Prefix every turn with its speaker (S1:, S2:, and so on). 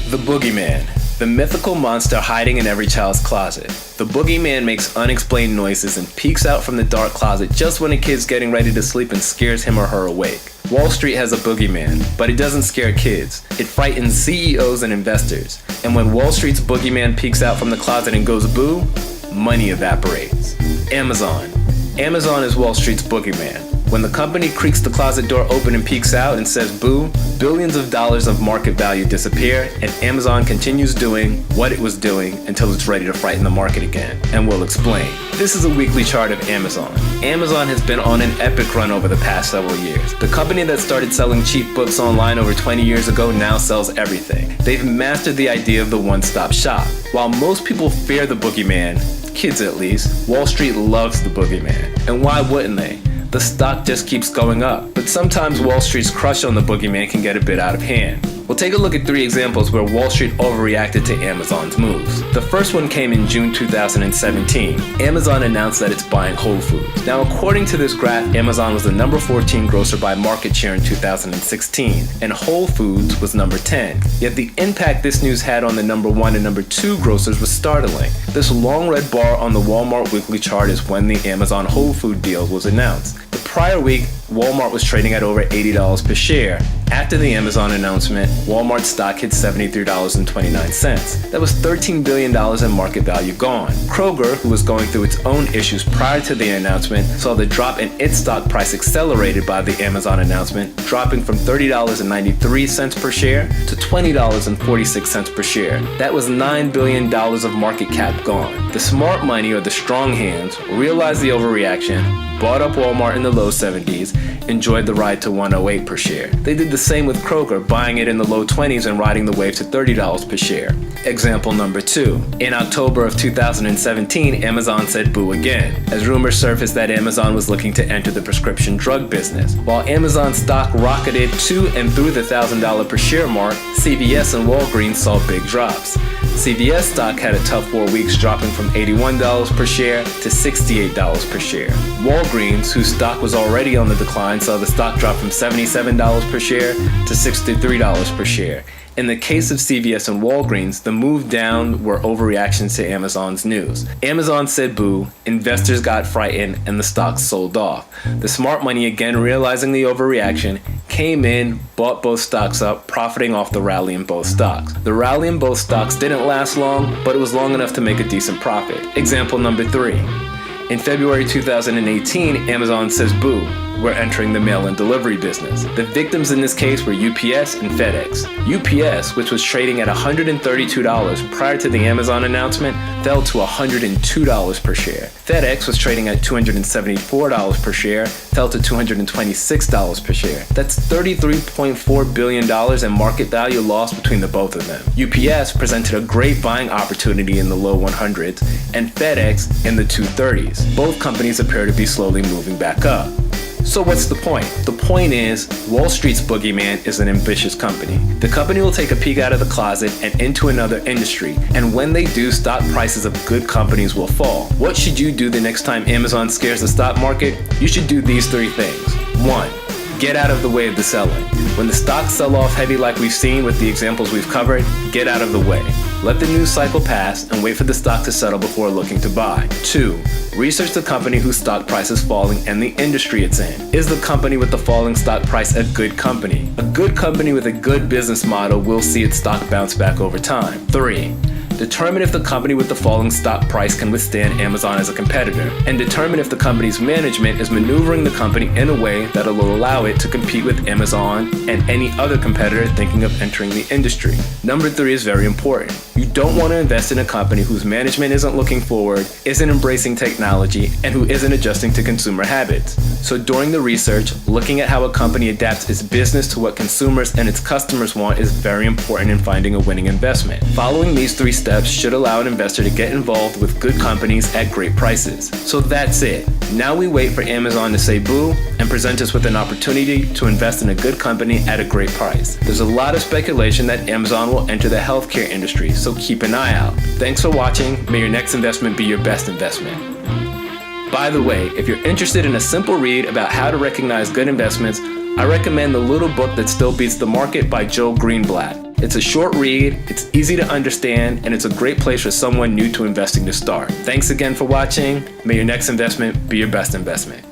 S1: The Boogeyman, the mythical monster hiding in every child's closet. The Boogeyman makes unexplained noises and peeks out from the dark closet just when a kid's getting ready to sleep and scares him or her awake. Wall Street has a boogeyman, but it doesn't scare kids. It frightens CEOs and investors. And when Wall Street's boogeyman peeks out from the closet and goes boo, money evaporates. Amazon. Amazon is Wall Street's boogeyman. When the company creaks the closet door open and peeks out and says boo, billions of dollars of market value disappear, and Amazon continues doing what it was doing until it's ready to frighten the market again. And we'll explain. This is a weekly chart of Amazon. Amazon has been on an epic run over the past several years. The company that started selling cheap books online over 20 years ago now sells everything. They've mastered the idea of the one-stop shop. While most people fear the boogeyman, kids at least, Wall Street loves the boogeyman. And why wouldn't they? The stock just keeps going up. But sometimes Wall Street's crush on the boogeyman can get a bit out of hand. We'll take a look at 3 examples where Wall Street overreacted to Amazon's moves. The first one came in June 2017. Amazon announced that it's buying Whole Foods. Now, according to this graph, Amazon was the number 14 grocer by market share in 2016, and Whole Foods was number 10. Yet the impact this news had on the number 1 and number 2 grocers was startling. This long red bar on the Walmart weekly chart is when the Amazon Whole Food deal was announced. The prior week, Walmart was trading at over $80 per share. After the Amazon announcement, Walmart's stock hit $73.29. That was $13 billion in market value gone. Kroger, who was going through its own issues prior to the announcement, saw the drop in its stock price accelerated by the Amazon announcement, dropping from $30.93 per share to $20.46 per share. That was $9 billion of market cap gone. The smart money, or the strong hands, realized the overreaction, bought up Walmart in the low 70s, enjoyed the ride to $108 per share. They did the same with Kroger, buying it in the low 20s and riding the wave to $30 per share. Example number 2. In October of 2017, Amazon said boo again, as rumors surfaced that Amazon was looking to enter the prescription drug business. While Amazon stock rocketed to and through the $1,000 per share mark, CVS and Walgreens saw big drops. CVS stock had a tough 4 weeks, dropping from $81 per share to $68 per share. Walgreens, whose stock was already on the decline, saw the stock drop from $77 per share to $63 per share. In the case of CVS and Walgreens, the move down were overreactions to Amazon's news. Amazon said boo, investors got frightened, and the stocks sold off. The smart money, again realizing the overreaction, came in, bought both stocks up, profiting off the rally in both stocks. The rally in both stocks didn't last long, but it was long enough to make a decent profit. Example number 3. In February 2018, Amazon says boo, we're entering the mail and delivery business. The victims in this case were UPS and FedEx. UPS, which was trading at $132 prior to the Amazon announcement, fell to $102 per share. FedEx was trading at $274 per share, fell to $226 per share. That's $33.4 billion in market value lost between the both of them. UPS presented a great buying opportunity in the low 100s, and FedEx in the 230s. Both companies appear to be slowly moving back up. So what's the point? The point is, Wall Street's boogeyman is an ambitious company. The company will take a peek out of the closet and into another industry, and when they do, stock prices of good companies will fall. What should you do the next time Amazon scares the stock market? You should do these 3 things. 1. Get out of the way of the selling. When the stocks sell off heavy like we've seen with the examples we've covered, get out of the way. Let the news cycle pass and wait for the stock to settle before looking to buy. 2. Research the company whose stock price is falling and the industry it's in. Is the company with the falling stock price a good company? A good company with a good business model will see its stock bounce back over time. 3. Determine if the company with the falling stock price can withstand Amazon as a competitor, and determine if the company's management is maneuvering the company in a way that will allow it to compete with Amazon and any other competitor thinking of entering the industry. Number 3 is very important. You don't want to invest in a company whose management isn't looking forward, isn't embracing technology, and who isn't adjusting to consumer habits. So during the research, looking at how a company adapts its business to what consumers and its customers want is very important in finding a winning investment. Following these 3 steps should allow an investor to get involved with good companies at great prices. So that's it. Now we wait for Amazon to say boo and present us with an opportunity to invest in a good company at a great price. There's a lot of speculation that Amazon will enter the healthcare industry, so keep an eye out. Thanks for watching. May your next investment be your best investment. By the way, if you're interested in a simple read about how to recognize good investments, I recommend The Little Book That Still Beats the Market by Joel Greenblatt. It's a short read, it's easy to understand, and it's a great place for someone new to investing to start. Thanks again for watching. May your next investment be your best investment.